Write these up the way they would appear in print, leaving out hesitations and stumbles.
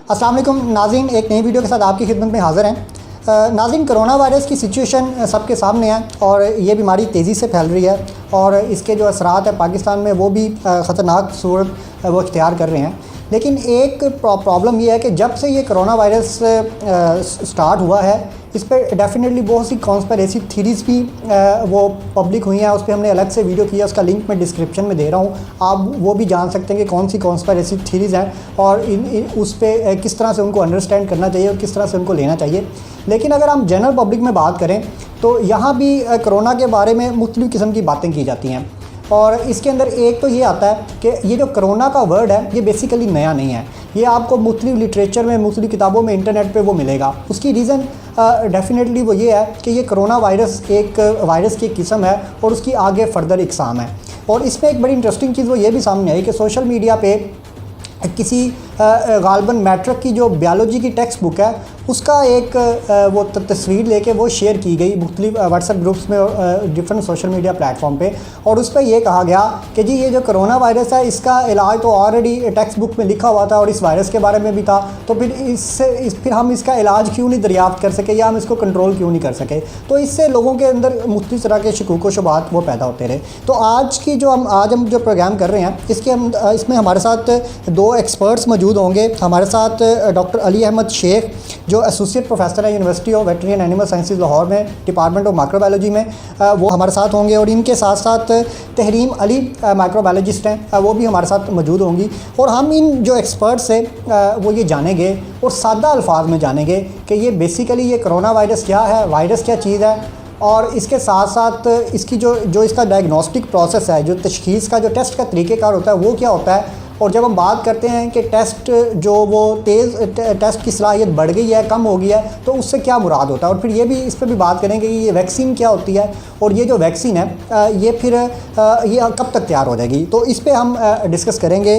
अस्सलाम वालेकुम नाज़रीन, एक नई वीडियो के साथ आपकी खिदमत में हाज़िर हैं। नाज़रीन, कोरोना वायरस की सिचुएशन सबके सामने है और ये बीमारी तेज़ी से फैल रही है और इसके जो असरात है पाकिस्तान में वो भी ख़तरनाक सूरत वो इख्तियार कर रहे हैं। लेकिन एक प्रॉब्लम ये है कि जब से ये कोरोना वायरस स्टार्ट हुआ है इस पर डेफिनेटली बहुत सी कॉन्स्पिरेसी थीरीज़ भी वो पब्लिक हुई हैं। उस पर हमने अलग से वीडियो किया, उसका लिंक मैं डिस्क्रिप्शन में दे रहा हूँ, आप वो भी जान सकते हैं कि कौन सी कॉन्स्पिरेसी थीरीज़ हैं और उस पर किस तरह से उनको अंडरस्टैंड करना चाहिए और किस तरह से उनको लेना चाहिए। लेकिन अगर हम जनरल पब्लिक में बात करें तो यहाँ भी कोरोना के बारे में मुख्तलिफ़ किस्म की बातें की जाती हैं और इसके अंदर एक तो ये आता है कि ये जो कोरोना का वर्ड है ये बेसिकली नया नहीं है, ये आपको मुख्तलिफ़ लिटरेचर में, मुख्तलिफ़ किताबों में, इंटरनेट पे वो मिलेगा। उसकी रीज़न डेफिनेटली वो ये है कि ये कोरोना वायरस एक वायरस की किस्म है और उसकी आगे फ़र्दर इकसाम है। और इसमें एक बड़ी इंटरेस्टिंग चीज़ वो ये भी सामने आई कि सोशल मीडिया पे किसी गालबन मैट्रिक की जो बायोलॉजी की टेक्स्ट बुक है उसका एक वो तस्वीर लेके वो शेयर की गई मुख्तलिफ व्हाट्सएप ग्रुप्स में और डिफरेंट सोशल मीडिया प्लेटफॉर्म पे और उस पर ये कहा गया कि जी ये जो कोरोना वायरस है इसका इलाज तो ऑलरेडी टेक्स्ट बुक में लिखा हुआ था और इस वायरस के बारे में भी था, तो फिर फिर हम इसका इलाज क्यों नहीं दरियाफ्त कर सके या हम इसको कंट्रोल क्यों नहीं कर सके। तो इससे लोगों के अंदर मुख्तलिफ तरह के शकूक व शुबहात वो पैदा होते रहे। तो आज हम जो प्रोग्राम कर रहे हैं इसमें हमारे साथ दो एक्सपर्ट्स मौजूद होंगे। हमारे साथ डॉक्टर अली अहमद शेख जो एसोसिएट प्रोफेसर है university of veterinary and animal sciences Lahore में, डिपार्टमेंट ऑफ माइक्रोबायोलॉजी में, वो हमारे साथ होंगे और इनके साथ साथ तहरीम अली माइक्रोबायोलॉजिस्ट हैं, वो भी हमारे साथ मौजूद होंगी। और हम इन जो एक्सपर्ट्स हैं वो ये जानेंगे और सादा अल्फाज में जानेंगे कि ये बेसिकली ये कोरोना वायरस क्या है, वायरस क्या चीज़ है और इसके साथ साथ इसकी जो इसका डायग्नोस्टिक प्रोसेस है, जो तशख़ीस का जो टेस्ट का तरीक़ेकार होता है वो क्या होता है। और जब हम बात करते हैं कि टेस्ट जो वो टेस्ट की सलाहियत बढ़ गई है, कम हो गई है, तो उससे क्या मुराद होता है। और फिर ये भी इस पर भी बात करेंगे कि ये वैक्सीन क्या होती है और ये जो वैक्सीन है ये फिर ये कब तक तैयार हो जाएगी, तो इस पर हम डिस्कस करेंगे।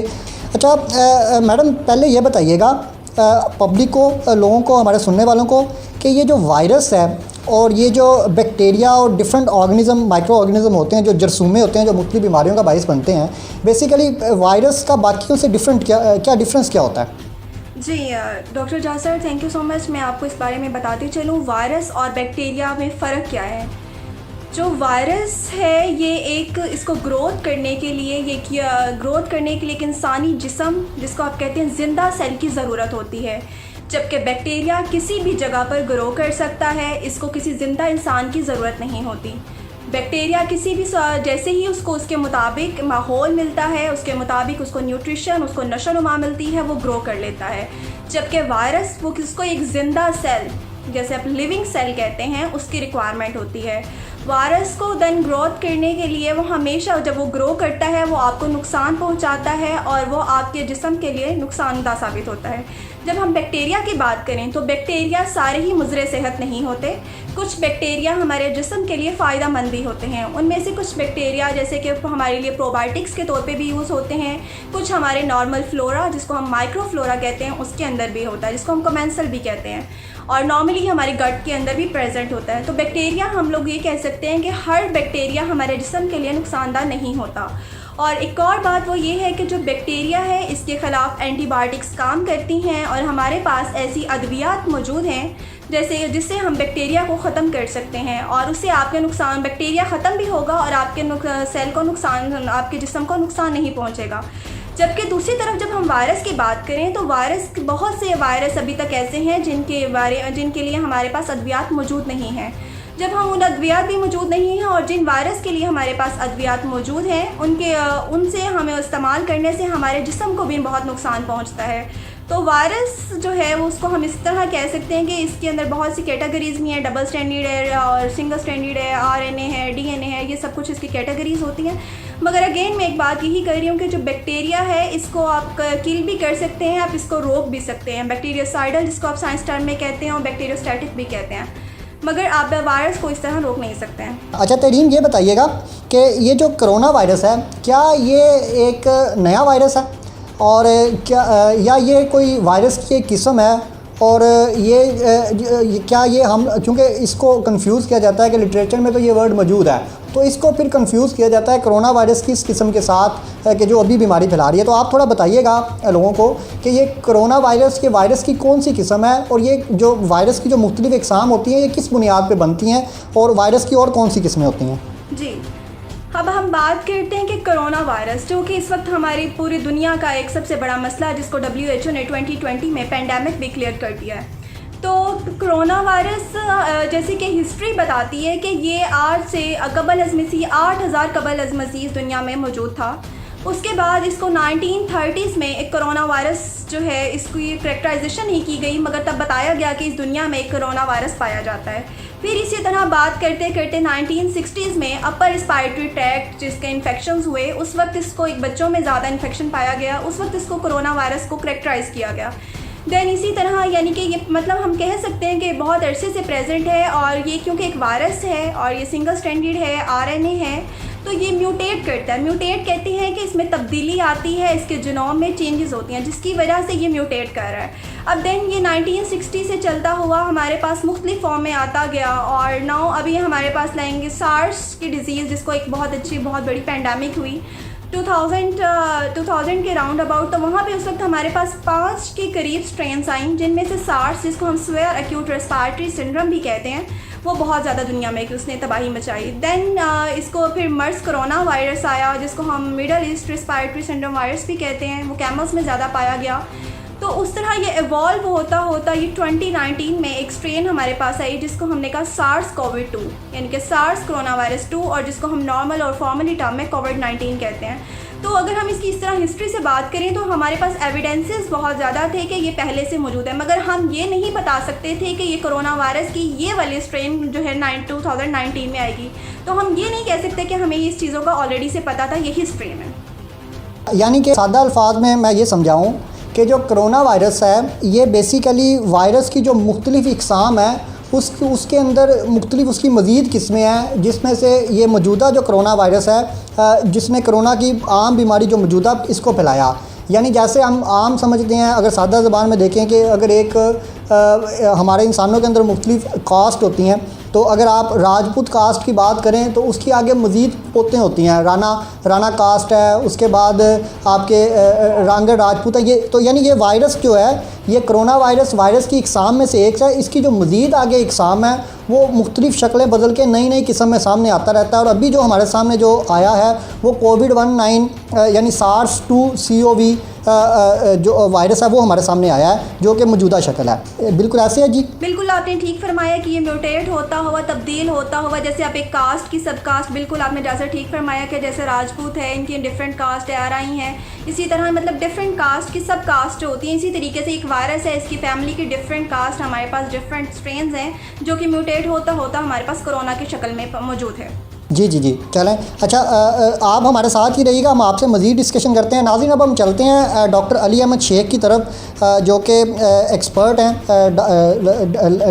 अच्छा मैडम, पहले ये बताइएगा पब्लिक को, लोगों को, हमारे सुनने वालों को कि ये जो वायरस है और ये जो बैक्टीरिया और डिफरेंट ऑर्गेनिज़म, माइक्रो ऑर्गेनिज़म होते हैं, जो जरसूमे होते हैं, जो मुख्तलिफ बीमारियों का बायस बनते हैं, बेसिकली वायरस का बाकियों से क्या डिफरेंस क्या होता है? जी डॉक्टर जहाँ sir, thank you so much. मैं आपको इस बारे में बताती चलूँ वायरस और बैक्टीरिया में फ़र्क क्या है। जो वायरस है ये इसको ग्रोथ करने के लिए एक इंसानी जिस्म, जिसको आप कहते हैं ज़िंदा सेल की ज़रूरत होती है, जबकि बैक्टीरिया किसी भी जगह पर ग्रो कर सकता है, इसको किसी ज़िंदा इंसान की ज़रूरत नहीं होती। बैक्टीरिया किसी भी जैसे ही उसको उसके मुताबिक माहौल मिलता है, उसके मुताबिक उसको न्यूट्रिशन, उसको नशोनुमा मिलती है, वो ग्रो कर लेता है। जबकि वायरस वो किसको एक ज़िंदा सेल, जैसे आप लिविंग सेल कहते हैं, उसकी रिक्वायरमेंट होती है। वायरस को देन ग्रोथ करने के लिए वो हमेशा जब वो ग्रो करता है वो आपको नुकसान पहुंचाता है और वो आपके जिस्म के लिए नुकसानदा साबित होता है। जब हम बैक्टीरिया की बात करें तो बैक्टीरिया सारे ही मुज़रे सेहत नहीं होते। कुछ बैक्टीरिया हमारे जिस्म के लिए फ़ायदा मंद भी होते हैं। उनमें से कुछ बैक्टीरिया जैसे कि हमारे लिए प्रोबायोटिक्स के तौर पे भी यूज़ होते हैं, कुछ हमारे नॉर्मल फ्लोरा जिसको हम माइक्रोफ्लोरा कहते हैं उसके अंदर भी होता है, जिसको हम कमेंसल भी कहते हैं, और नॉर्मली हमारे गट के अंदर भी प्रेजेंट होता है। तो बैक्टीरिया, हम लोग ये कह सकते हैं कि हर बैक्टीरिया हमारे जिस्म के लिए नुकसानदा नहीं होता। और एक और बात वो ये है कि जो बैक्टीरिया है इसके ख़िलाफ़ एंटीबायोटिक्स काम करती हैं और हमारे पास ऐसी अद्वियात मौजूद हैं जिससे हम बैक्टीरिया को ख़त्म कर सकते हैं और उससे आपके नुकसान, बैक्टीरिया ख़त्म भी होगा और आपके सेल को नुकसान, आपके जिस्म को नुकसान नहीं पहुँचेगा। जबकि दूसरी तरफ जब हम वायरस की बात करें तो बहुत से वायरस अभी तक ऐसे हैं जिनके लिए हमारे पास अद्वियात मौजूद नहीं हैं। जब हम उन अद्वियात भी मौजूद नहीं हैं और जिन वायरस के लिए हमारे पास अद्वियात मौजूद हैं उनसे हमें इस्तेमाल करने से हमारे जिस्म को भी बहुत नुकसान पहुंचता है। तो वायरस जो है वो उसको हम इस तरह कह सकते हैं कि इसके अंदर बहुत सी कैटेगरीज़ भी हैं, डबल स्टैंडर्ड है और सिंगल स्टैंडर्ड है, आरएनए है, डीएनए है, ये सब कुछ इसकी कैटेगरीज़ होती हैं। मगर अगेन मैं एक बात यही कर रही हूँ कि जो बैक्टीरिया है इसको आप किल भी कर सकते हैं, आप इसको रोक भी सकते हैं, बैक्टीरियोसाइडल जिसको आप साइंस टर्म में कहते हैं और बैक्टीरियोस्टैटिक भी कहते हैं, मगर आप वायरस को इस तरह रोक नहीं सकते हैं। अच्छा तरीम, ये बताइएगा कि ये जो कोरोना वायरस है क्या ये एक नया वायरस है और या ये कोई वायरस की एक किस्म है और क्या ये हम, क्योंकि इसको कंफ्यूज किया जाता है कि लिटरेचर में तो ये वर्ड मौजूद है, तो इसको फिर कंफ्यूज किया जाता है कोरोना वायरस की इस किस्म के साथ कि जो अभी बीमारी फैला रही है। तो आप थोड़ा बताइएगा लोगों को कि ये कोरोना वायरस की कौन सी किस्म है, और ये जो वायरस की जो मुख्तलिफ इकसाम होती हैं ये किस बुनियाद पर बनती हैं, और वायरस की और कौन सी किस्में होती हैं? जी, अब हम बात करते हैं कि कोरोना वायरस, जो कि इस वक्त हमारी पूरी दुनिया का एक सबसे बड़ा मसला है, जिसको WHO ने 2020 में पेंडेमिक डिक्लेयर कर दिया है। तो कोरोना वायरस जैसे कि हिस्ट्री बताती है कि ये आज से कबल अज़ मसीह 8000 कबल अज़ मसीह दुनिया में मौजूद था। उसके बाद इसको 1930s में एक कोरोना वायरस जो है इसकी करेक्टराइजेशन नहीं की गई, मगर तब बताया गया कि इस दुनिया में एक कोरोना वायरस पाया जाता है। फिर इसी तरह बात करते करते 1960s में अपर रिस्पायरेटरी ट्रैक्ट जिसके इन्फेक्शंस हुए, उस वक्त इसको एक बच्चों में ज़्यादा इन्फेक्शन पाया गया, उस वक्त इसको कोरोना वायरस को करेक्टराइज़ किया गया। दैन इसी तरह यानी कि ये मतलब हम कह सकते हैं कि बहुत अरसे से प्रेजेंट है, और ये क्योंकि एक वायरस है और ये सिंगल स्ट्रैंडेड है, RNA है, तो ये म्यूटेट करता है। म्यूटेट कहते हैं कि इसमें तब्दीली आती है, इसके जीनोम में चेंजेस होती हैं, जिसकी वजह से ये म्यूटेट कर रहा है। अब देन ये 1960 से चलता हुआ हमारे पास मुख्तलिफ फॉर्म में आता गया, और नाउ अभी हमारे पास लाएंगे सार्स की डिज़ीज़, जिसको एक बहुत बड़ी पैंडमिक हुई 2000 के राउंड अबाउट। तो वहाँ पे उस वक्त हमारे पास 5 के करीब स्ट्रेन्स आई, जिनमें से सार्स, जिसको हम सीवियर एक्यूट रेस्पिरेटरी सिंड्रोम भी कहते हैं, वो बहुत ज़्यादा दुनिया में उसने तबाही मचाई। दैन इसको फिर मर्स कोरोना वायरस आया, जिसको हम middle east respiratory syndrome virus भी कहते हैं, वो कैमल्स में ज़्यादा पाया गया। तो उस तरह ये इवॉल्व होता होता ये 2019 में एक स्ट्रेन हमारे पास आई, जिसको हमने कहा SARS-CoV-2, यानी कि सार्स कोरोना वायरस 2, और जिसको हम नॉर्मल और फॉर्मली टर्म में कोविड-19 कहते हैं। तो अगर हम इसकी इस तरह हिस्ट्री से बात करें तो हमारे पास एविडेंसेस बहुत ज़्यादा थे कि ये पहले से मौजूद है, मगर हम ये नहीं बता सकते थे कि ये कोरोना वायरस की ये वाली स्ट्रेन जो है 2019 में आएगी। तो हम ये नहीं कह सकते कि हमें इस चीज़ों का ऑलरेडी से पता था, यही स्ट्रेन है। यानी कि सादा अल्फाज में मैं ये समझाऊँ कि जो कोरोना वायरस है ये बेसिकली वायरस की जो मुख्तलिफ इकसाम है उसके अंदर मुख्तलिफ उसकी मज़ीद किस्में हैं, जिसमें से ये मौजूदा जो कोरोना वायरस है जिसने कोरोना की आम बीमारी जो मौजूदा इसको फैलाया। यानी जैसे हम आम समझते हैं, अगर सादा ज़बान में देखें कि अगर एक हमारे इंसानों के अंदर मुख्तलिफ कास्ट होती हैं, तो अगर आप राजपूत कास्ट की बात करें तो उसकी आगे मज़ीद पोतें होती हैं, राणा कास्ट है, उसके बाद आपके रांगड़ राजपूत है। ये तो यानी ये वायरस जो है ये कोरोना वायरस की इकसाम में से एक है। इसकी जो मज़ीद आगे इकसाम है वो मुख्तलिफ शक्लें बदल के नई किस्म में सामने आता रहता है, और अभी जो हमारे सामने जो आया है वो कोविड-19 यानी SARS-CoV जो वायरस है वो हमारे सामने आया है, जो कि मौजूदा शक्ल है। बिल्कुल ऐसे है जी, बिल्कुल आपने ठीक फरमाया कि ये म्यूटेट होता हुआ, तब्दील होता हुआ, जैसे आप एक कास्ट की सब कास्ट, बिल्कुल आपने जैसा ठीक फरमाया कि जैसे राजपूत है, इनकी डिफरेंट कास्ट आ रही हैं, इसी तरह मतलब डिफरेंट कास्ट की सब कास्ट होती हैं। इसी तरीके से एक वायरस है, इसकी फैमिली की डिफरेंट कास्ट, हमारे पास डिफरेंट स्ट्रेन्स हैं, जो कि म्यूटेट होता होता हमारे पास कोरोना की शक्ल में मौजूद है। जी चलें। अच्छा, आप हमारे साथ ही रहिएगा, हम आपसे मज़ीद डिस्कशन करते हैं। नाज़रीन, अब हम चलते हैं डॉक्टर अली अहमद शेख की तरफ, जो कि एक्सपर्ट हैं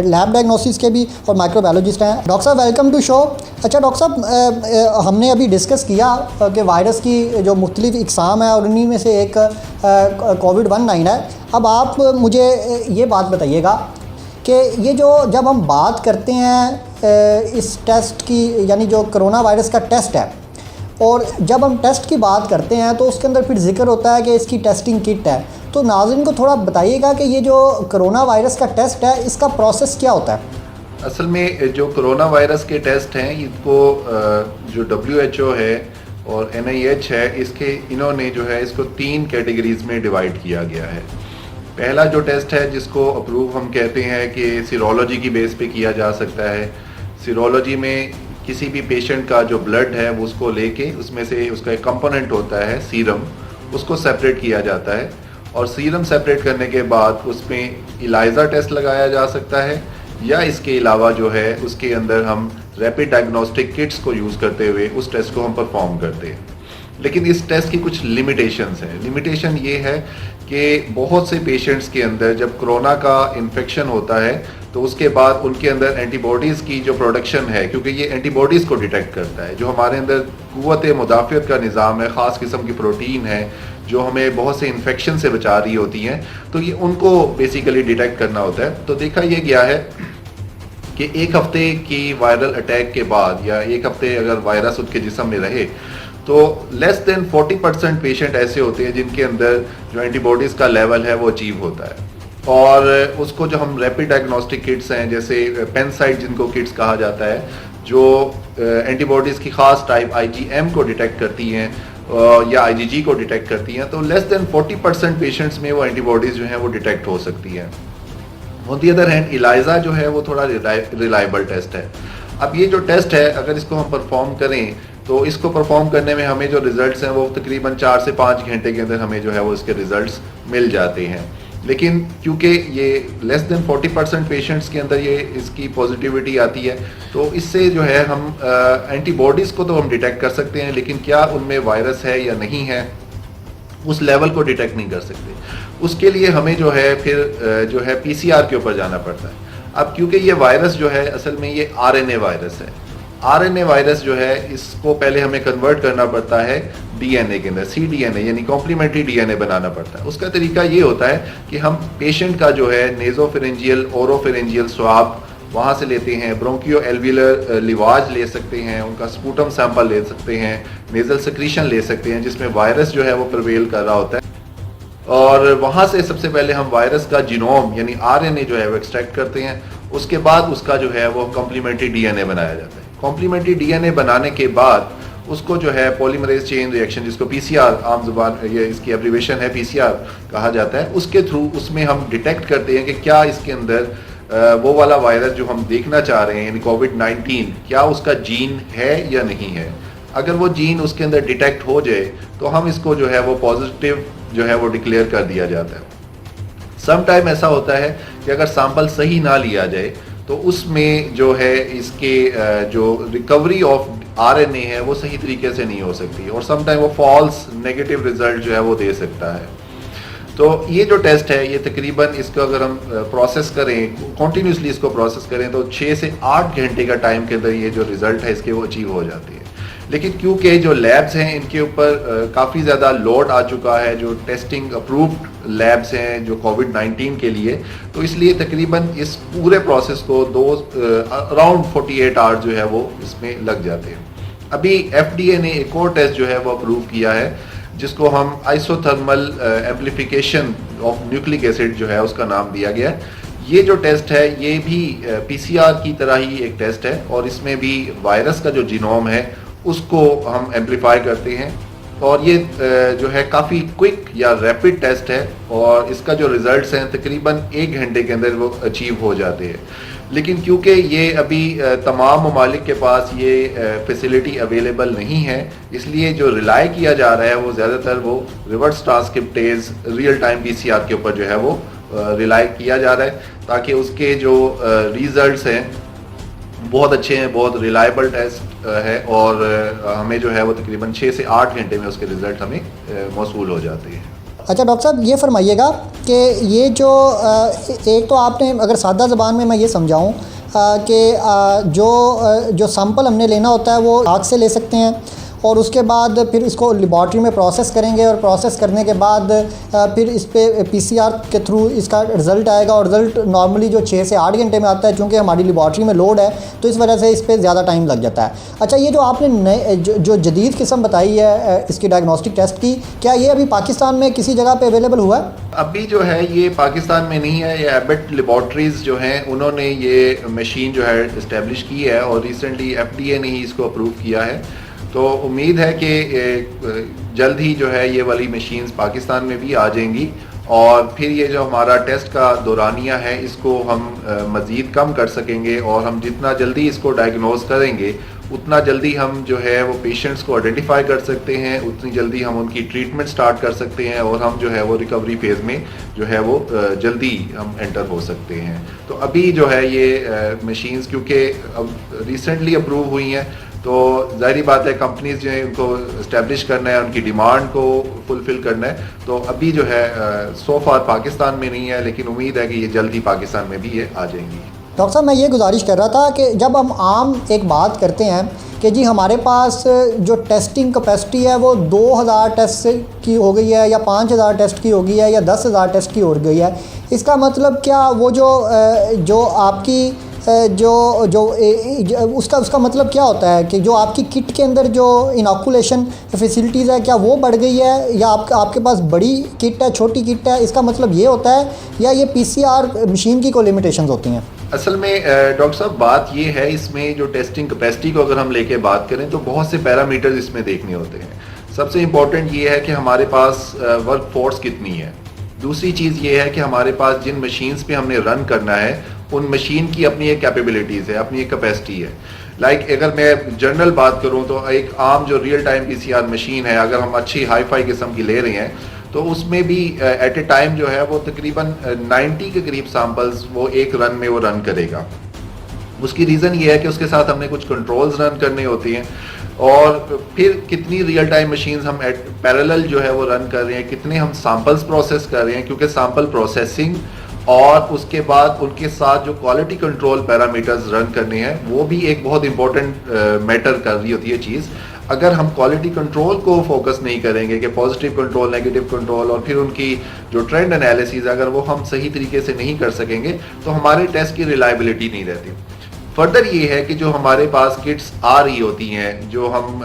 लैब डायग्नोसिस के भी और माइक्रोबायोलॉजिस्ट हैं। डॉक्टर साहब, वेलकम टू शो। अच्छा डॉक्टर साहब, हमने अभी डिस्कस किया कि वायरस की जो मुख्तलिफ इकसाम है और उन्हीं में से एक कोविड-19 है। अब आप मुझे ये बात बताइएगा कि ये जो जब हम बात करते हैं इस टेस्ट की, यानी जो कोरोना वायरस का टेस्ट है, और जब हम टेस्ट की बात करते हैं तो उसके अंदर फिर जिक्र होता है कि इसकी टेस्टिंग किट है। तो नाज़रीन को थोड़ा बताइएगा कि ये जो कोरोना वायरस का टेस्ट है इसका प्रोसेस क्या होता है? असल में जो कोरोना वायरस के टेस्ट हैं, इनको जो WHO है और NIH है, इन्होंने जो है इसको 3 कैटेगरीज में डिवाइड किया गया है। पहला जो टेस्ट है जिसको अप्रूव हम कहते हैं कि सीरोलॉजी की बेस पे किया जा सकता है। सीरोलॉजी में किसी भी पेशेंट का जो ब्लड है वो उसको लेके उसमें से उसका एक कंपोनेंट होता है सीरम, उसको सेपरेट किया जाता है, और सीरम सेपरेट करने के बाद उसमें इलाइजा टेस्ट लगाया जा सकता है, या इसके अलावा जो है उसके अंदर हम रैपिड डायग्नोस्टिक किट्स को यूज़ करते हुए उस टेस्ट को हम परफॉर्म करते हैं। लेकिन इस टेस्ट की कुछ लिमिटेशंस हैं। लिमिटेशन ये है कि बहुत से पेशेंट्स के अंदर जब कोरोना का इन्फेक्शन होता है तो उसके बाद उनके अंदर एंटीबॉडीज़ की जो प्रोडक्शन है, क्योंकि ये एंटीबॉडीज़ को डिटेक्ट करता है, जो हमारे अंदर क़ुव्वत मुदाफ़ियत का निज़ाम है, ख़ास किस्म की प्रोटीन है जो हमें बहुत से इन्फेक्शन से बचा रही होती हैं, तो ये उनको बेसिकली डिटेक्ट करना होता है। तो देखा ये गया है कि एक हफ्ते की वायरल अटैक के बाद या एक हफ्ते अगर वायरस उनके जिस्म में रहे तो लेस देन 40% पेशेंट ऐसे होते हैं जिनके अंदर जो एंटीबॉडीज़ का लेवल है वो अचीव होता है। और उसको जो हम रैपिड डायग्नोस्टिक किट्स हैं, जैसे पेनसाइट जिनको किट्स कहा जाता है, जो एंटीबॉडीज़ की ख़ास टाइप IgM को डिटेक्ट करती हैं या IgG को डिटेक्ट करती हैं, तो लेस देन 40% पेशेंट्स में वो एंटीबॉडीज़ जो हैं वो डिटेक्ट हो सकती हैं। On the other hand Elijah जो है वो थोड़ा रिलायबल टेस्ट है। अब ये जो टेस्ट है अगर इसको हम परफॉर्म करें तो इसको परफॉर्म करने में हमें जो रिजल्ट्स हैं वो तकरीबन 4 से 5 घंटे के अंदर हमें जो है वो इसके रिजल्ट्स मिल जाते हैं। लेकिन क्योंकि ये लेस देन 40% पेशेंट्स के अंदर ये इसकी पॉजिटिविटी आती है, तो इससे जो है हम एंटीबॉडीज़ को तो हम डिटेक्ट कर सकते हैं, लेकिन क्या उनमें वायरस है या नहीं है उस लेवल को डिटेक्ट नहीं कर सकते। उसके लिए हमें जो है फिर जो है PCR के ऊपर जाना पड़ता है। अब क्योंकि ये वायरस जो है असल में ये RNA वायरस है। RNA वायरस जो है इसको पहले हमें कन्वर्ट करना पड़ता है DNA के अंदर, cDNA यानी कॉम्प्लीमेंट्री DNA बनाना पड़ता है। उसका तरीका ये होता है कि हम पेशेंट का जो है नेजोफिरेंजियल ओरोफिरेंजियल स्वाब वहाँ से लेते हैं, ब्रोंकियो एल्विलर लिवाज ले सकते हैं, उनका स्पूटम सैंपल ले सकते हैं, नेजल सेक्रीशन ले सकते हैं जिसमें वायरस जो है वो प्रिवेल कर रहा होता है, और वहाँ से सबसे पहले हम वायरस का जीनोम यानी RNA जो है वो एक्सट्रैक्ट करते हैं। उसके बाद उसका जो है वो कॉम्प्लीमेंट्री DNA बनाया जाता है। कॉम्प्लीमेंट्री DNA बनाने के बाद उसको जो है पॉलीमरेज चेन रिएक्शन, जिसको PCR आम जुबान ये इसकी एब्रीवेशन है PCR कहा जाता है, उसके थ्रू उसमें हम डिटेक्ट करते हैं कि क्या इसके अंदर वो वाला वायरस जो हम देखना चाह रहे हैं यानी कोविड-19 क्या उसका जीन है या नहीं है। अगर वो जीन उसके अंदर डिटेक्ट हो जाए तो हम इसको जो है वो पॉजिटिव जो है वो डिक्लेयर कर दिया जाता है। सम टाइम ऐसा होता है कि अगर सैंपल सही ना लिया जाए तो उसमें जो है इसके जो रिकवरी ऑफ RNA है वो सही तरीके से नहीं हो सकती और सम टाइम वो फॉल्स नेगेटिव रिजल्ट जो है वो दे सकता है। तो ये जो टेस्ट है ये तकरीबन इसको अगर हम प्रोसेस करें, कॉन्टीन्यूसली इसको प्रोसेस करें तो 6 से 8 घंटे का टाइम के अंदर ये जो रिजल्ट है इसके वो अचीव हो जाती है। लेकिन क्योंकि जो लैब्स हैं इनके ऊपर काफ़ी ज़्यादा लोड आ चुका है, जो टेस्टिंग अप्रूव्ड लैब्स हैं जो कोविड-19 के लिए, तो इसलिए तकरीबन इस पूरे प्रोसेस को अराउंड 48 आवर्स जो है वो इसमें लग जाते हैं। अभी FDA ने एक और टेस्ट जो है वो अप्रूव किया है जिसको हम isothermal amplification of nucleic acid जो है उसका नाम दिया गया है। ये जो टेस्ट है ये भी PCR की तरह ही एक टेस्ट है और इसमें भी वायरस का जो जीनोम है उसको हम एम्पलीफाई करते हैं और ये जो है काफ़ी क्विक या रैपिड टेस्ट है और इसका जो रिजल्ट्स हैं तकरीबन 1 घंटे के अंदर वो अचीव हो जाते हैं। लेकिन क्योंकि ये अभी तमाम ममालिक के पास ये फैसिलिटी अवेलेबल नहीं है, इसलिए जो रिलाई किया जा रहा है वो ज़्यादातर वो reverse transcriptase real time PCR के ऊपर जो है वो रिलाई किया जा रहा है ताकि उसके जो रिजल्ट्स हैं बहुत अच्छे हैं, बहुत रिलायबल टेस्ट है और हमें जो है वो तकरीबन 6 से 8 घंटे में उसके रिजल्ट हमें मौसूल हो जाते हैं। अच्छा डॉक्टर साहब ये फरमाइएगा कि ये जो एक तो आपने अगर सादा ज़बान में मैं ये समझाऊं कि जो सैंपल हमने लेना होता है वो हाथ से ले सकते हैं और उसके बाद फिर इसको लेबॉर्ट्री में प्रोसेस करेंगे और प्रोसेस करने के बाद फिर इस पर PCR के थ्रू इसका रिज़ल्ट आएगा और रिज़ल्ट नॉर्मली जो 6 से 8 घंटे में आता है, चूँकि हमारी लेबॉर्ट्री में लोड है तो इस वजह से इस पर ज़्यादा टाइम लग जाता है। अच्छा ये जो आपने नए जो जदीद किस्म बताई है इसकी डायग्नोस्टिक टेस्ट की, क्या ये अभी पाकिस्तान में किसी जगह पर अवेलेबल हुआ है? अभी जो है ये पाकिस्तान में नहीं है, ये एबट लेबॉर्ट्रीज़ जो हैं उन्होंने ये मशीन जो है इस्टेब्लिश की है और रिसेंटली FDA ने ही इसको अप्रूव किया है। तो उम्मीद है कि जल्द ही जो है ये वाली मशीन्स पाकिस्तान में भी आ जाएंगी और फिर ये जो हमारा टेस्ट का दौरानिया है इसको हम मज़ीद कम कर सकेंगे और हम जितना जल्दी इसको डायग्नोज करेंगे उतना जल्दी हम जो है वो पेशेंट्स को आइडेंटिफाई कर सकते हैं, उतनी जल्दी हम उनकी ट्रीटमेंट स्टार्ट कर सकते हैं और हम जो है वो रिकवरी फेज़ में जो है वो जल्दी हम एंटर हो सकते हैं। तो अभी जो है ये मशीन्स क्योंकि अब रिसेंटली अप्रूव हुई हैं तो ज़ाहिर बात है कंपनीज जो है उनको इस्टेब्लिश करना है, उनकी डिमांड को फुलफ़िल करना है। तो अभी जो है सो फार पाकिस्तान में नहीं है, लेकिन उम्मीद है कि ये जल्द ही पाकिस्तान में भी ये आ जाएंगी। डॉक्टर साहब मैं ये गुजारिश कर रहा था कि जब हम आम एक बात करते हैं कि जी हमारे पास जो टेस्टिंग कैपेसिटी है वो 2000 टेस्ट की हो गई है या 5000 टेस्ट की हो गई है या 10,000 टेस्ट की हो गई है, इसका मतलब क्या वो जो आपकी उसका मतलब क्या होता है कि जो आपकी किट के अंदर जो इनॉकुलेशन फैसिलिटीज़ है क्या वो बढ़ गई है, या आपके पास बड़ी किट है, छोटी किट है, इसका मतलब ये होता है, या ये PCR मशीन की कोई लिमिटेशंस होती हैं? असल में डॉक्टर साहब बात ये है, इसमें जो टेस्टिंग कैपेसिटी को अगर हम लेके बात करें तो बहुत से पैरामीटर्स इसमें देखने होते हैं। सबसे इम्पोर्टेंट ये है कि हमारे पास वर्क फोर्स कितनी है। दूसरी चीज़ ये है कि हमारे पास जिन मशीन्स पे हमने रन करना है उन मशीन की अपनी एक कैपेबिलिटीज़ है, अपनी एक कैपेसिटी है। लाइक अगर मैं जनरल बात करूं तो एक आम जो रियल टाइम PCR मशीन है, अगर हम अच्छी हाई फाई किस्म की ले रहे हैं तो उसमें भी एट ए टाइम जो है वो तकरीबन 90 के करीब सैंपल्स वो एक रन में वो रन करेगा। उसकी रीज़न ये है कि उसके साथ हमने कुछ कंट्रोल्स रन करने होती हैं, और फिर कितनी रियल टाइम मशीन्स हम पैरेलल जो है वो रन कर रहे हैं, कितने हम सैंपल्स प्रोसेस कर रहे हैं, क्योंकि सैंपल प्रोसेसिंग और उसके बाद उनके साथ जो क्वालिटी कंट्रोल पैरामीटर्स रन करने हैं वो भी एक बहुत इंपॉर्टेंट मैटर कर रही होती है चीज़। अगर हम क्वालिटी कंट्रोल को फोकस नहीं करेंगे कि पॉजिटिव कंट्रोल, नेगेटिव कंट्रोल और फिर उनकी जो ट्रेंड एनालिसिस अगर वो हम सही तरीके से नहीं कर सकेंगे तो हमारे टेस्ट की रिलायबिलिटी नहीं रहती। फर्दर ये है कि जो हमारे पास किट्स आ रही होती हैं, जो हम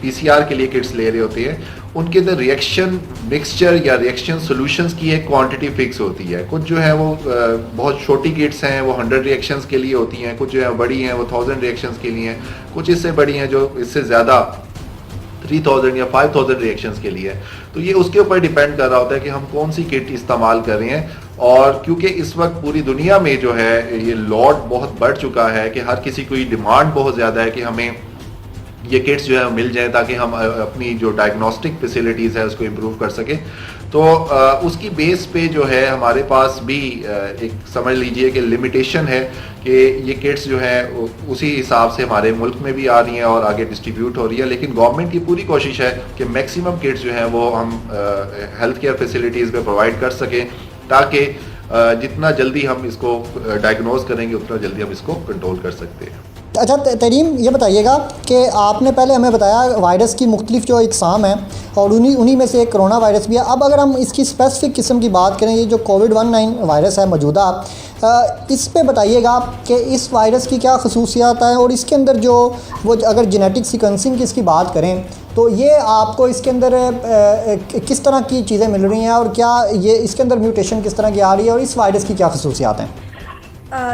PCR के लिए किट्स ले रहे होते हैं, उनके अंदर रिएक्शन मिक्सचर या रिएक्शन सॉल्यूशंस की एक क्वांटिटी फिक्स होती है। कुछ जो है वो बहुत छोटी किट्स हैं, वो 100 रिएक्शंस के लिए होती हैं, कुछ जो है बड़ी हैं वो 1000 रिएक्शंस के लिए हैं, कुछ इससे बड़ी हैं जो इससे ज़्यादा 3000 या 5000 रिएक्शंस के लिए है। तो ये उसके ऊपर डिपेंड कर रहा होता है कि हम कौन सी किट इस्तेमाल कर रहे हैं। और क्योंकि इस वक्त पूरी दुनिया में जो है ये लॉट बहुत बढ़ चुका है कि हर किसी की डिमांड बहुत ज़्यादा है कि हमें ये किट्स जो है मिल जाए ताकि हम अपनी जो डायग्नोस्टिक फैसिलिटीज़ है उसको इम्प्रूव कर सकें। तो उसकी बेस पे जो है हमारे पास भी एक समझ लीजिए कि लिमिटेशन है कि ये किट्स जो है उसी हिसाब से हमारे मुल्क में भी आ रही हैं और आगे डिस्ट्रीब्यूट हो रही है। लेकिन गवर्नमेंट की पूरी कोशिश है कि मैक्सिमम किट्स जो हैं वो हम हेल्थ केयर फैसिलिटीज़ में प्रोवाइड कर सकें, ताकि जितना जल्दी हम इसको डायग्नोज करेंगे उतना जल्दी हम इसको कंट्रोल कर सकते हैं। अच्छा तरीम, ये बताइएगा कि आपने पहले हमें बताया वायरस की मुख्तलिफ जो इकसाम हैं और उन्हीं में से एक कोरोना वायरस भी है। अब अगर हम इसकी स्पेसिफिक किस्म की बात करें, ये जो कोविड-19 वायरस है मौजूदा, इस पे बताइएगा कि इस वायरस की क्या खसूसियात हैं, और इसके अंदर जो वो अगर जेनेटिक सीक्वेंसिंग की इसकी बात करें तो ये आपको इसके अंदर किस तरह की चीज़ें मिल रही हैं, और क्या ये इसके अंदर म्यूटेशन किस तरह की आ रही है, और इस वायरस की क्या खसूसियात हैं?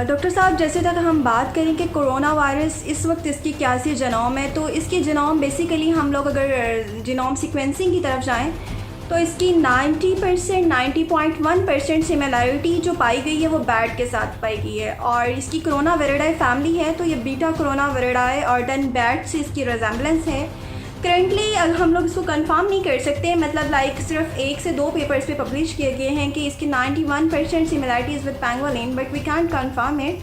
डॉक्टर साहब, जैसे तक हम बात करें कि कोरोना वायरस इस वक्त इसकी क्या सी जीनोम है, तो इसकी जीनोम बेसिकली हम लोग अगर जीनोम सीक्वेंसिंग की तरफ जाएं तो इसकी 90%, 90.1% सिमिलैरिटी जो पाई गई है वो बैट के साथ पाई गई है। और इसकी कोरोना विरिडाई फैमिली है, तो ये बीटा कोरोना विरिडाई और डन बैट से इसकी रिजेम्बलेंस है। करेंटली हम लोग इसको कंफर्म नहीं कर सकते, मतलब लाइक सिर्फ 1 से 2 पेपर्स पे पब्लिश किए गए हैं कि इसकी 91% similarities with pangolin, but we can't confirm it.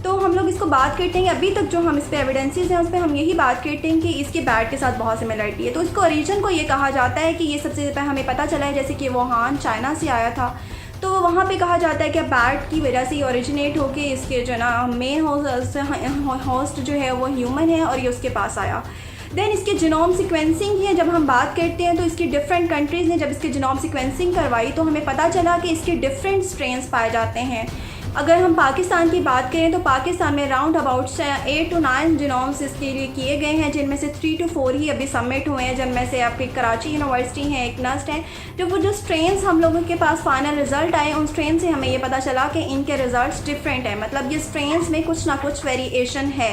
तो हम लोग इसको बात करते हैं, अभी तक जो हम इस पे एविडेंसेस हैं उस पर हम यही बात करते हैं कि इसके बैट के साथ बहुत सिमिलरिटी है। तो इसको ओरिजिन को ये कहा जाता है कि ये सबसे पहले हमें पता चला है जैसे कि वुहान चाइना से आया था, तो वहाँ पे कहा जाता है कि बैट की वजह से ओरिजिनेट होके इसके जो ना मेन होस्ट जो है वो ह्यूमन है और ये उसके पास आया। देन इसके जीनोम सीक्वेंसिंग की जब हम बात करते हैं तो इसकी डिफरेंट कंट्रीज़ ने जब इसके जीनोम सीक्वेंसिंग करवाई तो हमें पता चला कि इसके डिफरेंट स्ट्रेन्स पाए जाते हैं। अगर हम पाकिस्तान की बात करें तो पाकिस्तान में राउंड अबाउट 8 to 9 जीनोम्स इसके लिए किए गए हैं, जिनमें से 3 to 4 ही अभी सबमिट हुए हैं, जिनमें से आपकी कराची यूनिवर्सिटी है, एक नस्ट है। जो स्ट्रेन्स हम लोगों के पास फाइनल रिजल्ट आए उन स्ट्रेन से हमें ये पता चला कि इनके रिजल्ट्स डिफरेंट हैं, मतलब ये स्ट्रेन्स में कुछ ना कुछ वेरिएशन है।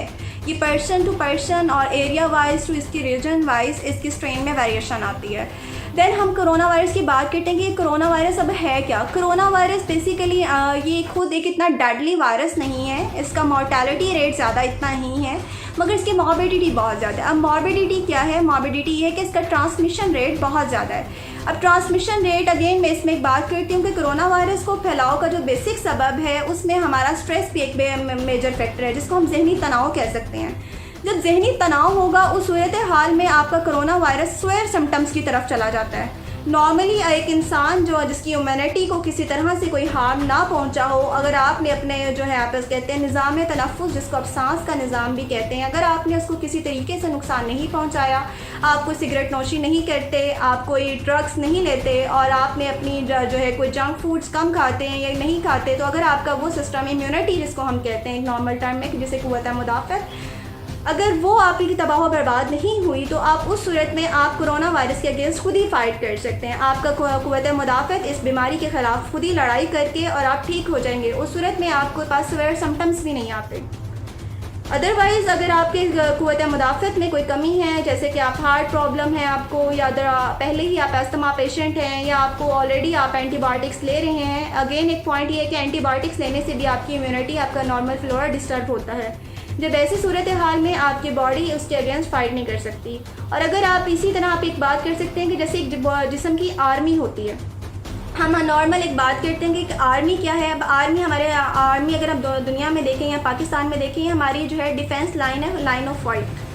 ये पर्सन टू पर्सन और एरिया वाइज टू इसकी रीजन वाइज इसकी स्ट्रेन में वेरिएशन आती है। देन हम कोरोना वायरस की बात करते हैं कि कोरोना वायरस अब है क्या। कोरोना वायरस बेसिकली ये खुद एक इतना डेडली वायरस नहीं है, इसका मॉर्टेलिटी रेट ज़्यादा इतना ही है, मगर इसकी मॉर्बिडिटी बहुत ज़्यादा है। अब मॉर्बिडिटी क्या है? मॉर्बिडिटी ये है कि इसका ट्रांसमिशन रेट बहुत ज़्यादा है। अब ट्रांसमिशन रेट अगेन मैं इसमें एक बात करती हूँ कि कोरोना वायरस को फैलाव का जो बेसिक सबब है उसमें हमारा स्ट्रेस भी एक मेजर फैक्टर है, जिसको हम जहनी तनाव कह सकते हैं। जब जहनी तनाव होगा उस सूरत हाल में आपका कोरोना वायरस स्वेयर सिम्टम्स की तरफ चला जाता है। नॉर्मली एक इंसान जिसकी ह्यूमैनिटी को किसी तरह से कोई हार्म ना पहुंचा हो, अगर आपने अपने आप कहते हैं निज़ाम तनफ़ुस, जिसको आप सांस का निज़ाम भी कहते हैं, अगर आपने उसको किसी तरीके से नुकसान नहीं पहुंचाया, आप कोई सिगरेट नोशी नहीं करते, आप कोई ड्रग्स नहीं लेते और आपने अपनी कोई जंक फूड्स कम खाते हैं या नहीं खाते, तो अगर आपका वो सिस्टम इम्यूनिटी जिसको हम कहते हैं नॉर्मल टर्म में जिसे क़ुव्वत मुदाफ़त, अगर वो आपकी तबाह बर्बाद नहीं हुई तो आप उस सूरत में आप कोरोना वायरस के अगेंस्ट खुद ही फ़ाइट कर सकते हैं। आपका क़ुव्वत मुदाफ़त इस बीमारी के ख़िलाफ़ खुद ही लड़ाई करके और आप ठीक हो जाएंगे। उस सूरत में आपके पास सिवियर सिम्टम्स भी नहीं आते। अदरवाइज़ अगर आपके क़ुव्वत मुदाफ़त में कोई कमी है, जैसे कि आप हार्ट प्रॉब्लम है आपको, या पहले ही आप अस्थमा पेशेंट हैं, या आपको ऑलरेडी आप एंटीबायोटिक्स ले रहे हैं, अगेन एक पॉइंट ये है कि एंटीबायोटिक्स लेने से भी आपकी इम्यूनिटी, आपका नॉर्मल फ्लोरा डिस्टर्ब होता है, जब ऐसी सूरत हाल में आपकी बॉडी उसके अगेंस्ट फाइट नहीं कर सकती। और अगर आप इसी तरह आप एक बात कर सकते हैं कि जैसे एक जिस्म की आर्मी होती है, हम नॉर्मल एक बात करते हैं कि आर्मी क्या है। अब आर्मी अगर हम दुनिया में देखें या पाकिस्तान में देखें, हमारी डिफेंस लाइन है, लाइन ऑफ फाइट।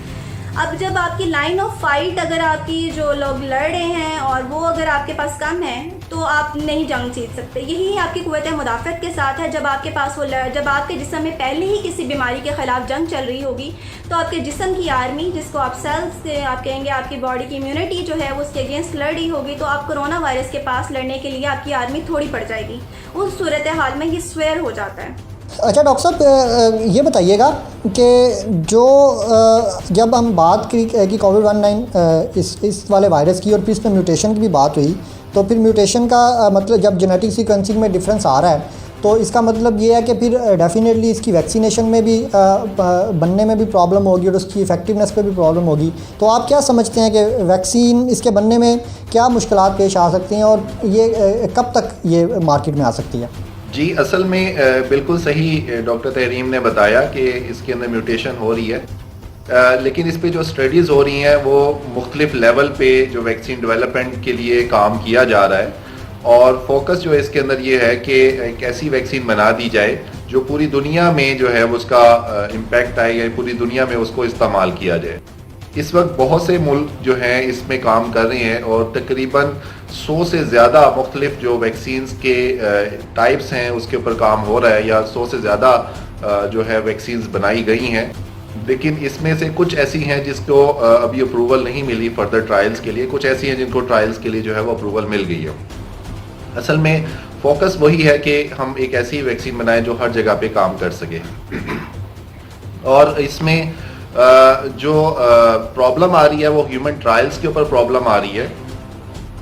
अब जब आपकी लाइन ऑफ फाइट अगर आपकी जो लोग लड़ रहे हैं और वो अगर आपके पास कम है तो आप नहीं जंग जीत सकते। यही आपकी क़ुव्वत मुदाफ़त के साथ है। जब आपके पास जब आपके जिस्म में पहले ही किसी बीमारी के ख़िलाफ़ जंग चल रही होगी तो आपके जिस्म की आर्मी, जिसको आप सेल्स से आप कहेंगे, आपकी बॉडी की इम्यूनिटी जो है वो उसके अगेंस्ट लड़ रही होगी, तो आप कोरोना वायरस के पास लड़ने के लिए आपकी आर्मी थोड़ी पड़ जाएगी। उस सूरत हाल में ये स्वेयर हो जाता है। अच्छा डॉक्टर साहब, ये बताइएगा कि जब हम बात की कोविड-19 इस वाले वायरस की और फिर इसमें म्यूटेशन की भी बात हुई, तो फिर म्यूटेशन का मतलब जब जेनेटिक सीक्वेंसिंग में डिफरेंस आ रहा है तो इसका मतलब ये है कि फिर डेफिनेटली इसकी वैक्सीनेशन में भी बनने में भी प्रॉब्लम होगी और उसकी इफ़ेक्टिवनेस पे भी प्रॉब्लम होगी। तो आप क्या समझते हैं कि वैक्सीन इसके बनने में क्या मुश्किलात पेश आ सकती हैं और ये कब तक ये मार्केट में आ सकती है? जी, असल में बिल्कुल सही डॉक्टर तहरीम ने बताया कि इसके अंदर म्यूटेशन हो रही है, लेकिन इस पे जो स्टडीज़ हो रही हैं वो मुख्तलिफ लेवल पे जो वैक्सीन डेवलपमेंट के लिए काम किया जा रहा है, और फोकस जो है इसके अंदर ये है कि एक ऐसी वैक्सीन बना दी जाए जो पूरी दुनिया में जो है उसका इम्पैक्ट आए या पूरी दुनिया में उसको इस्तेमाल किया जाए। इस वक्त बहुत से मुल्क जो हैं इसमें काम कर रहे हैं और तकरीबन 100 से ज़्यादा मुख्तलिफ जो वैक्सीन्स के टाइप्स हैं उसके ऊपर काम हो रहा है, या 100 से ज़्यादा जो है वैक्सीन्स बनाई गई हैं। लेकिन इसमें से कुछ ऐसी हैं जिसको अभी अप्रूवल नहीं मिली फर्दर ट्रायल्स के लिए, कुछ ऐसी हैं जिनको ट्रायल्स के लिए जो है वो अप्रूवल मिल गई है। असल में फोकस वही है कि हम एक ऐसी वैक्सीन बनाएं जो हर जगह पे काम कर सके। और इसमें जो प्रॉब्लम आ रही है वो ह्यूमन ट्रायल्स के ऊपर प्रॉब्लम आ रही है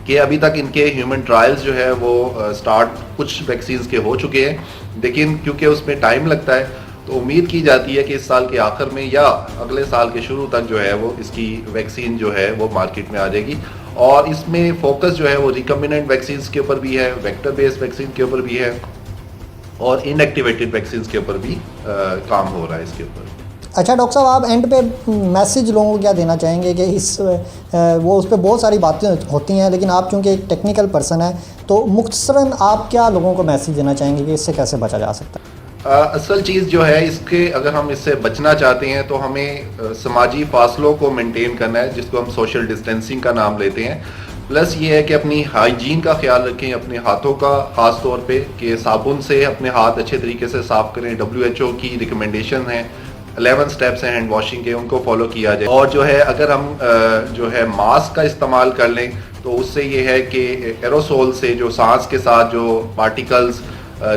कि अभी तक इनके ह्यूमन ट्रायल्स जो है वो स्टार्ट कुछ वैक्सीन्स के हो चुके हैं, लेकिन क्योंकि उसमें टाइम लगता है तो उम्मीद की जाती है कि इस साल के आखिर में या अगले साल के शुरू तक जो है वो इसकी वैक्सीन जो है वो मार्केट में आ जाएगी। और इसमें फोकस जो है वो रिकम्बिनेंट वैक्सीन्स के ऊपर भी है, वेक्टर बेस्ड वैक्सीन के ऊपर भी है, और इनएक्टिवेटेड वैक्सीन्स के ऊपर भी काम हो रहा है इसके ऊपर। अच्छा डॉक्टर साहब, आप एंड पे मैसेज लोगों को क्या देना चाहेंगे कि वो उस पर बहुत सारी बातें होती हैं, लेकिन आप चूँकि एक टेक्निकल पर्सन है तो मुख्तसरन आप क्या लोगों को मैसेज देना चाहेंगे कि इससे कैसे बचा जा सकता है? असल चीज़ जो है इसके, अगर हम इससे बचना चाहते हैं तो हमें समाजी फासलों को मेंटेन करना है, जिसको हम सोशल डिस्टेंसिंग का नाम लेते हैं। प्लस ये है कि अपनी हाइजीन का ख्याल रखें, अपने हाथों का ख़ास तौर पे कि साबुन से अपने हाथ अच्छे तरीके से साफ़ करें। WHO की रिकमेंडेशन है, 11 स्टेप्स हैं हैंड वॉशिंग के, उनको फॉलो किया जाए। और जो है अगर हम जो है मास्क का इस्तेमाल कर लें तो उससे ये है कि एरोसोल से जो सांस के साथ जो पार्टिकल्स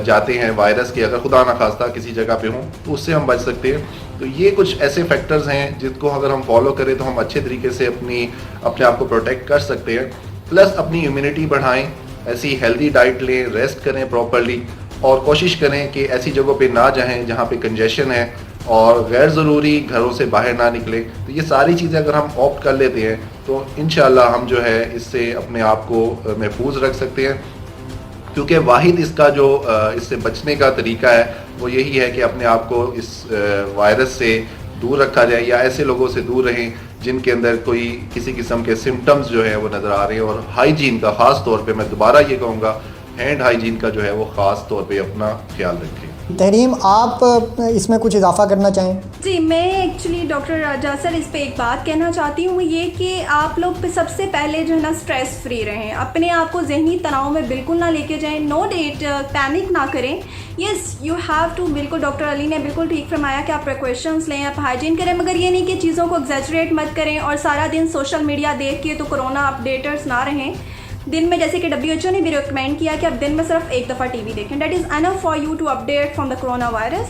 जाते हैं वायरस के, अगर खुदा ना खास्ता किसी जगह पे हों तो उससे हम बच सकते हैं। तो ये कुछ ऐसे फैक्टर्स हैं जिसको अगर हम फॉलो करें तो हम अच्छे तरीके से अपने आप को प्रोटेक्ट कर सकते हैं। प्लस अपनी इम्यूनिटी बढ़ाएं, ऐसी हेल्दी डाइट लें, रेस्ट करें प्रॉपरली, और कोशिश करें कि ऐसी जगहों पे ना जाएं जहाँ पे कंजेशन है, और गैर ज़रूरी घरों से बाहर ना निकलें। तो ये सारी चीज़ें अगर हम ऑप्ट कर लेते हैं तो इंशाल्लाह हम जो है इससे अपने आप को महफूज रख सकते हैं, क्योंकि वाहिद इसका जो इससे बचने का तरीका है वो यही है कि अपने आप को इस वायरस से दूर रखा जाए, या ऐसे लोगों से दूर रहें जिनके अंदर कोई किसी किस्म के सिम्टम्स जो है वो नज़र आ रहे हैं। और हाइजीन का ख़ास तौर पे मैं दोबारा ये कहूँगा, हैंड हाइजीन का जो है वो ख़ास तौर पे अपना ख्याल रखें। तहरीम, आप इसमें कुछ इजाफा करना चाहें? जी, मैं एक्चुअली डॉक्टर जासर इस पे एक बात कहना चाहती हूँ, ये कि आप लोग पे सबसे पहले जो है ना स्ट्रेस फ्री रहें, अपने आप को जहनी तनाव में बिल्कुल ना लेके जाएं, नो डेट पैनिक ना करें। येस, यू हैव टू, बिल्कुल डॉक्टर अली ने बिल्कुल ठीक फरमाया कि आप प्रिकॉशंस लें, आप हाइजीन करें, मगर ये नहीं कि चीज़ों को एग्जैजरेट मत करें और सारा दिन सोशल मीडिया देख के तो कोरोना अपडेटर्स ना रहें। दिन में, जैसे कि WHO ने भी रिकमेंड किया कि आप दिन में सिर्फ एक दफ़ा टीवी देखें, that is enough for you to update from the corona virus.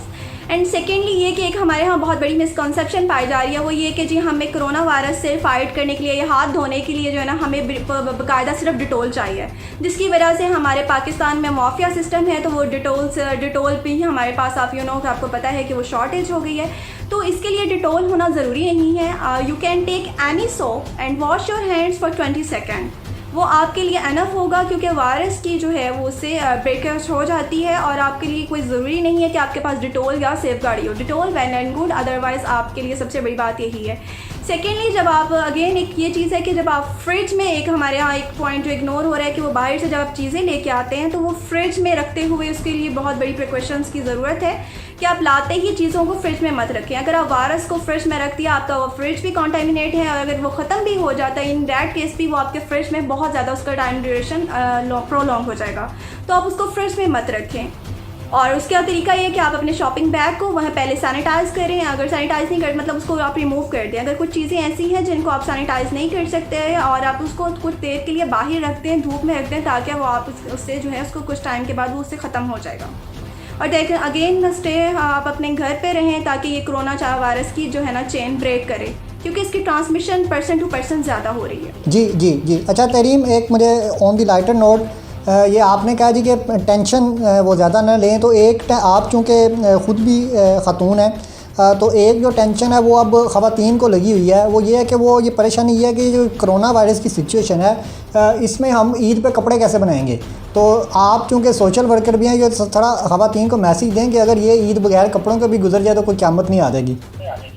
And secondly ये कि एक हमारे यहाँ बहुत बड़ी मिसकंसेप्शन पाई जा रही है, वो ये कि जी हमें कोरोना वायरस से फाइट करने के लिए या हाथ धोने के लिए जो है ना हमें बाकायदा सिर्फ डिटोल चाहिए, जिसकी वजह से हमारे पाकिस्तान में माफिया सिस्टम है, तो वो डिटोल भी हमारे पास, आप आपको पता है कि वो शॉर्टेज हो गई है, तो इसके लिए डिटोल होना ज़रूरी नहीं है। You can take any soap and wash your hands for 20 second, वो आपके लिए एनफ होगा, क्योंकि वायरस की जो है वो उससे ब्रेकआउट हो जाती है और आपके लिए कोई ज़रूरी नहीं है कि आपके पास डिटोल या सेफगार्ड हो। Dettol well and good, otherwise आपके लिए सबसे बड़ी बात यही है। सेकेंडली, जब आप अगेन एक ये चीज़ है कि जब आप फ्रिज में, एक हमारे यहाँ एक पॉइंट जो इग्नोर हो रहा है कि वो बाहर से जब आप चीज़ें लेके आते हैं तो वो फ्रिज में रखते हुए उसके लिए बहुत बड़ी प्रिकॉशंस की ज़रूरत है कि आप लाते ही चीज़ों को फ्रिज में मत रखें। अगर आप वायरस को फ्रिज में रख दिया, आपका वो फ्रिज भी कॉन्टामिनेट है और अगर वो ख़त्म भी हो जाता है, इन दैट केस भी वो आपके फ्रिज में बहुत ज़्यादा उसका टाइम ड्यूरेशन प्रोलॉन्ग हो जाएगा, तो आप उसको फ्रिज में मत रखें। और उसका तरीका ये है कि आप अपने शॉपिंग बैग को वहाँ पहले सैनिटाइज़ करें, अगर सैनिटाइज़ नहीं कर मतलब उसको आप रिमूव कर दें। अगर कुछ चीज़ें ऐसी हैं जिनको आप सैनिटाइज़ नहीं कर सकते हैं और आप उसको कुछ देर के लिए बाहर रख दें, धूप में रख दें, ताकि वो आप उससे जो है उसको कुछ टाइम के बाद वो उससे ख़त्म हो जाएगा। और देखें अगेन स्टे, आप अपने घर पे रहें ताकि ये कोरोना वायरस की जो है ना चेन ब्रेक करे, क्योंकि इसकी ट्रांसमिशन पर्सन टू पर्सन ज़्यादा हो रही है। जी जी जी। अच्छा तहरीम, एक मुझे ऑन द लाइटर नोट, ये आपने कहा जी कि टेंशन वो ज़्यादा ना लें, तो एक आप चूँकि ख़ुद भी ख़ातून हैं, तो एक जो टेंशन है वो अब ख़वातीन को लगी हुई है, वो ये है कि वो ये परेशानी ये है कि जो कोरोना वायरस की सिचुएशन है, इसमें हम ईद पे कपड़े कैसे बनाएंगे। तो आप चूँकि सोशल वर्कर भी हैं, ये थोड़ा ख़वातीन को मैसेज दें कि अगर ये ईद बगैर कपड़ों के भी गुजर जाए तो कोई क़यामत नहीं आ जाएगी।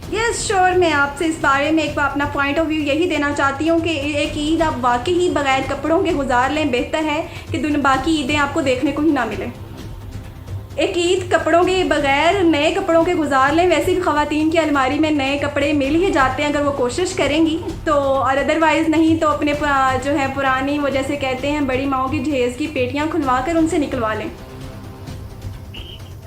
यस श्योर, मैं आपसे इस बारे में एक अपना पॉइंट ऑफ व्यू यही देना चाहती हूँ कि एक ईद आप वाकई ही बगैर कपड़ों के गुजार लें, बेहतर है कि बाकी ईदें आपको देखने को ही ना मिले। एक ईद कपड़ों के बगैर, नए कपड़ों के गुजार लें। वैसे भी ख़वातीन की अलमारी में नए कपड़े मिल ही जाते हैं अगर वो कोशिश करेंगी तो, और अदरवाइज़ नहीं तो अपने जो है पुरानी, वो जैसे कहते हैं बड़ी माओ की ढेज़ की पेटियाँ खुलवा कर उनसे निकलवा लें,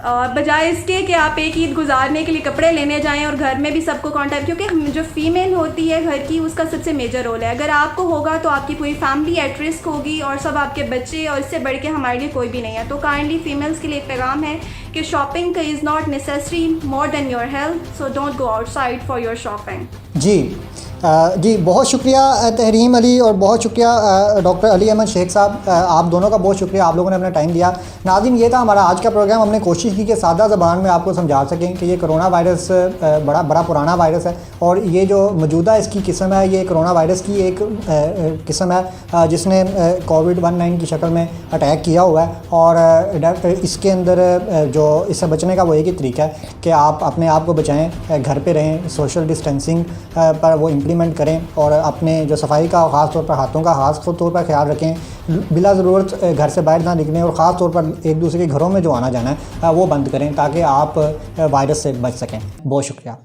और बजाय इसके कि आप एक ईद गुजारने के लिए कपड़े लेने जाएं और घर में भी सबको कांटेक्ट, क्योंकि जो फीमेल होती है घर की उसका सबसे मेजर रोल है। अगर आपको होगा तो आपकी पूरी फैमिली एट रिस्क होगी और सब आपके बच्चे, और इससे बढ़ के हमारे लिए कोई भी नहीं है। तो काइंडली फीमेल्स के लिए एक पैगाम है कि shopping is not necessary more than your health, so don't go outside for your shopping. जी बहुत शुक्रिया तहरीम अली, और बहुत शुक्रिया डॉक्टर अली अहमद शेख साहब, आप दोनों का बहुत शुक्रिया, आप लोगों ने अपना टाइम दिया। नाज़रीन, ये था हमारा आज का प्रोग्राम। हमने कोशिश की कि सादा ज़बान में आपको समझा सकें कि ये कोरोना वायरस बड़ा पुराना वायरस है, और ये जो मौजूदा इसकी किस्म है, ये कोरोना वायरस की एक किस्म है जिसने कोविड-19 की शक्ल में अटैक किया हुआ है। और इसके अंदर जो इससे बचने का वो एक ही तरीका है कि आप अपने आप को बचाएँ, घर पर रहें, सोशल डिस्टेंसिंग पर वो इम्प्लीमेंट करें, और अपने जो सफाई का ख़ास तौर पर हाथों का ख़ास तौर पर ख्याल रखें, बिला ज़रूरत घर से बाहर ना निकलें, और ख़ास तौर पर एक दूसरे के घरों में जो आना जाना है वो बंद करें ताकि आप वायरस से बच सकें। बहुत शुक्रिया।